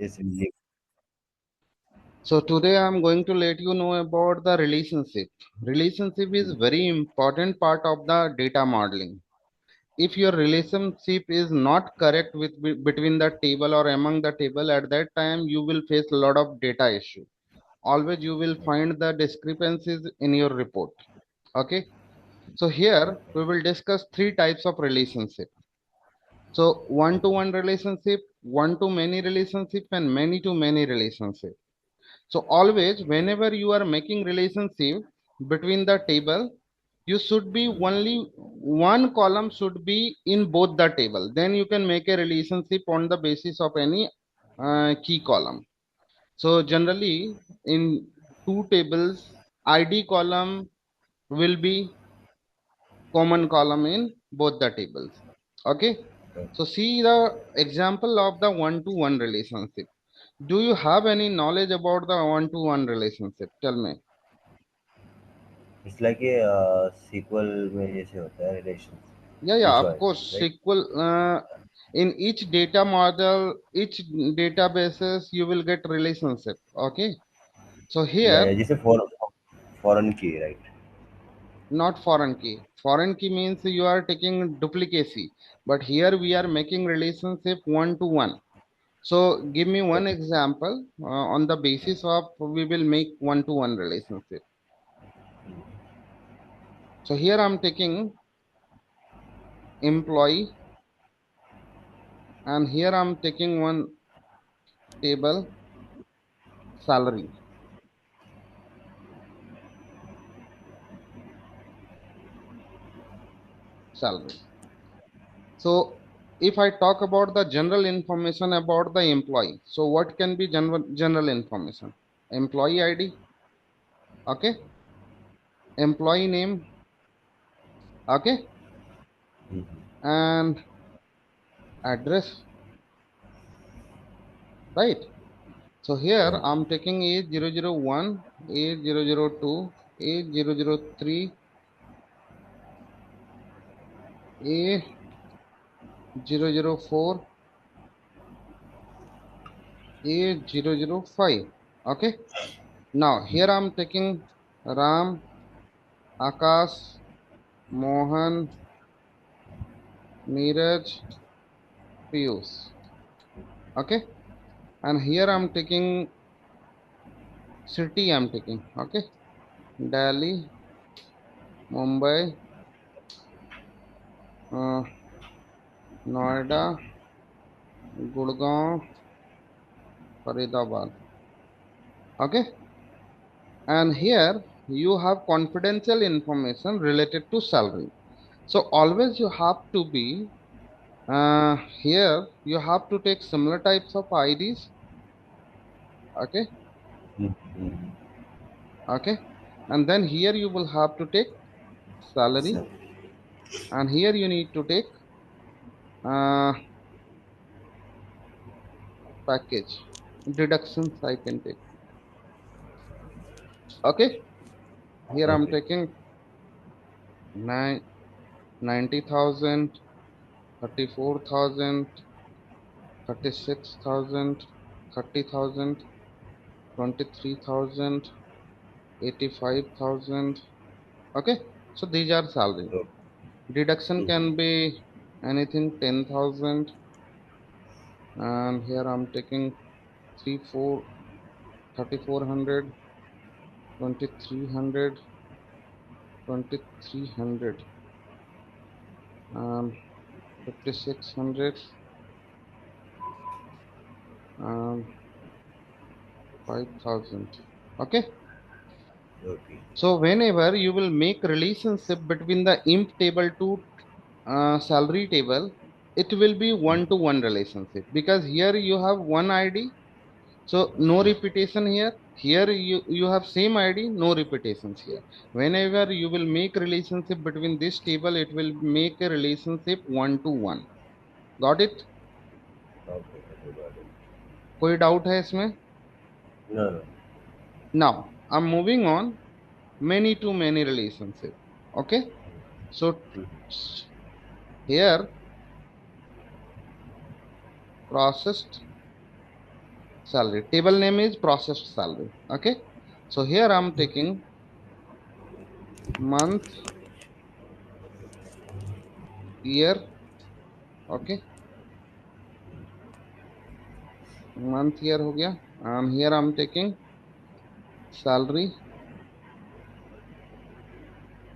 Yes, really. So today I'm going to let you know about the relationship. Relationship is very important part of the data modeling. If your relationship is not correct between the table or among the table, at that time you will face a lot of data issue. Always you will find the discrepancies in your report. Okay. So here we will discuss three types of relationship. So one-to-one relationship, one-to-many relationship, and many-to-many relationship. So always, whenever you are making relationship between the table, you should be only one column should be in both the table. Then you can make a relationship on the basis of any key column. So generally, in two tables, ID column will be common column in both the tables. Okay. So see the example of the one-to-one relationship. Do you have any knowledge about the one-to-one relationship? Tell me. It's like a sequel में जैसे होता है relations, Yeah, yeah, each of wise, course. right? SQL, in each data model, each databases, you will get relationship. Okay. So Yeah, here, yeah, जैसे foreign key, right? not foreign key. Foreign key means you are taking duplicacy, but here we are making relationship one-to-one. So give me one Okay. example on the basis of we will make one-to-one relationship. So here I'm taking employee, and here I'm taking one table salary. Salary. So if I talk about the general information about the employee, so what can be general information? Employee ID, okay, employee name, okay, Mm-hmm. and address, right? So here Okay. I'm taking A001, A002, A003, A004, A005. Okay. Now here I'm taking Ram, Akash, Mohan, Neeraj, Piyush. Okay. And here I'm taking city I'm taking. Okay. Delhi, Mumbai, uh, Noida, Gurgaon, Faridabad. Okay. And here you have confidential information related to salary. So always you have to be here you have to take similar types of IDs. Okay. Mm-hmm. Okay. And then here you will have to take salary, So, and here you need to take uh, package deductions I can take. Okay. Here I'm okay. taking nine 90,000, 34,000, 36,000, 30,000, 23,000, 85,000. Okay. So these are salary. So, Deduction mm-hmm. can be anything 10,000, and here I'm taking 3 4 3,400, 2,300, 2,300, 5,600, 5,000. Okay. Okay. So whenever you will make relationship between the imp table to salary table, it will be one-to-one relationship, because here you have one ID, so no repetition here. Here you have same ID, no repetitions here. Whenever you will make relationship between this table, it will make a relationship one-to-one. Got it? Okay. Okay. Got it. कोई doubt है इसमें? No, no. Now I'm moving on many to many relationship. Okay. So here processed salary. Table name is processed salary. Okay. So here I'm taking month, year. Okay. Month, year हो गया. And here I'm taking salary.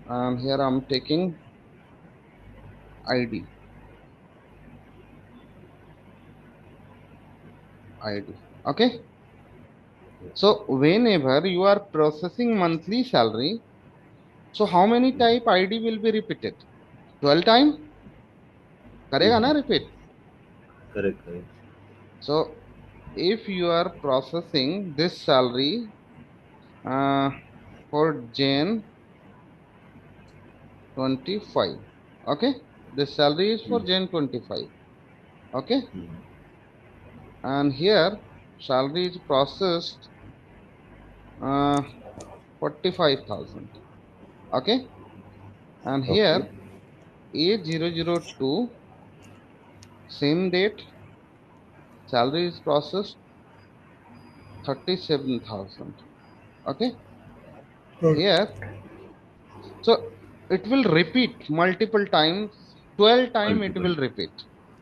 And here I'm taking ID. ID. Okay. So whenever you are processing monthly salary, so how many type ID will be repeated? 12 time? करेगा ना repeat? Correct, correct. So if you are processing this salary uh, for Jan 25, okay, this salary is for Jan 25, okay, and here salary is processed 45,000, okay, and Okay. here A002 same date salary is processed 37,000, okay, here so it will repeat multiple times, 12 time it Multiple. will repeat,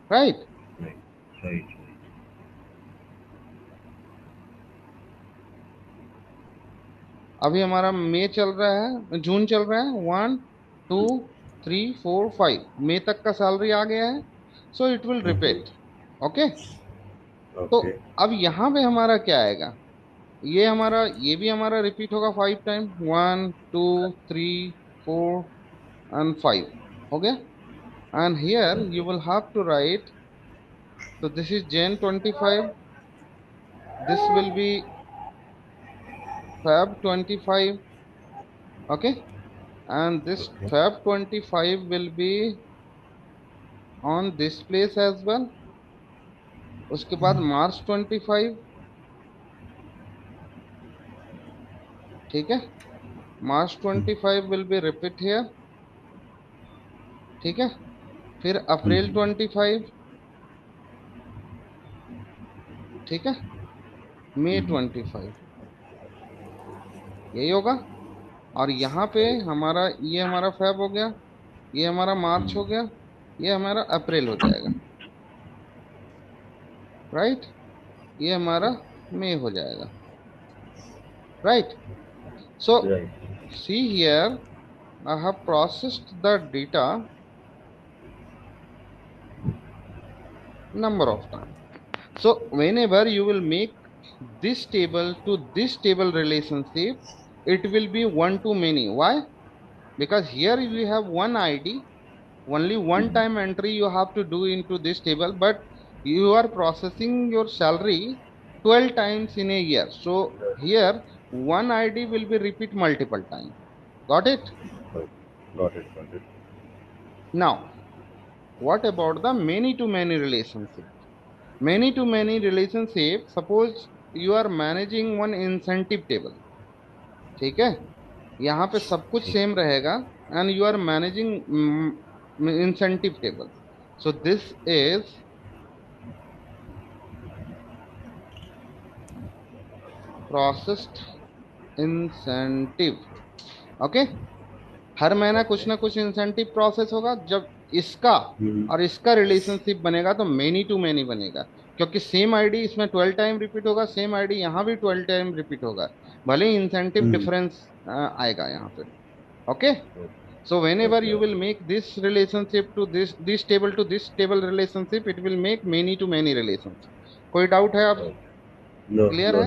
right? Right, right, right. अभी हमारा मई चल रहा है, जून चल रहा है, 1 2 3 4 5 मई तक का सैलरी आ गया है, so it will repeat. Okay. तो Okay. अब यहाँ पे हमारा क्या आएगा, ये भी हमारा रिपीट होगा 5 टाइम, 1 2 3 4 and 5 हो गया. And here you will have to write, so this is Jan 25, this will be Feb 25, okay, and this Okay. Feb 25 will be on this place as well. उसके बाद March 25, ठीक है, March 25 will be repeat here, ठीक है, फिर April 25, ठीक है, May 25, यही होगा. और यहाँ पे हमारा ये हमारा फेब हो गया, ये हमारा मार्च हो गया, ये हमारा अप्रैल हो जाएगा, राइट, ये हमारा मई हो जाएगा, right. So Right. see here, I have processed the data number of times. So whenever you will make this table to this table relationship, it will be one to many. Why? Because here you have one ID, only one time entry you have to do into this table, but you are processing your salary 12 times in a year. So here one ID will be repeat multiple times. Got it? Right. Got it, got it. Now, what about the many to many relationship? Many to many relationship, suppose you are managing one incentive table, ठीक है, यहाँ पे सब कुछ same रहेगा, and you are managing incentive table. So this is processed incentive. Okay. हर महीना कुछ ना कुछ इंसेंटिव प्रोसेस होगा. जब इसका और इसका रिलेशनशिप बनेगा तो मेनी टू मेनी बनेगा, क्योंकि सेम आईडी इसमें 12 टाइम रिपीट होगा, सेम आईडी यहाँ भी 12 टाइम रिपीट होगा, भले ही इंसेंटिव डिफरेंस आएगा यहाँ पे. Okay. So whenever Okay. you will make this relationship to this table to this table relationship, it will make many to many relationship. कोई doubt है? आप No, क्लियर no है?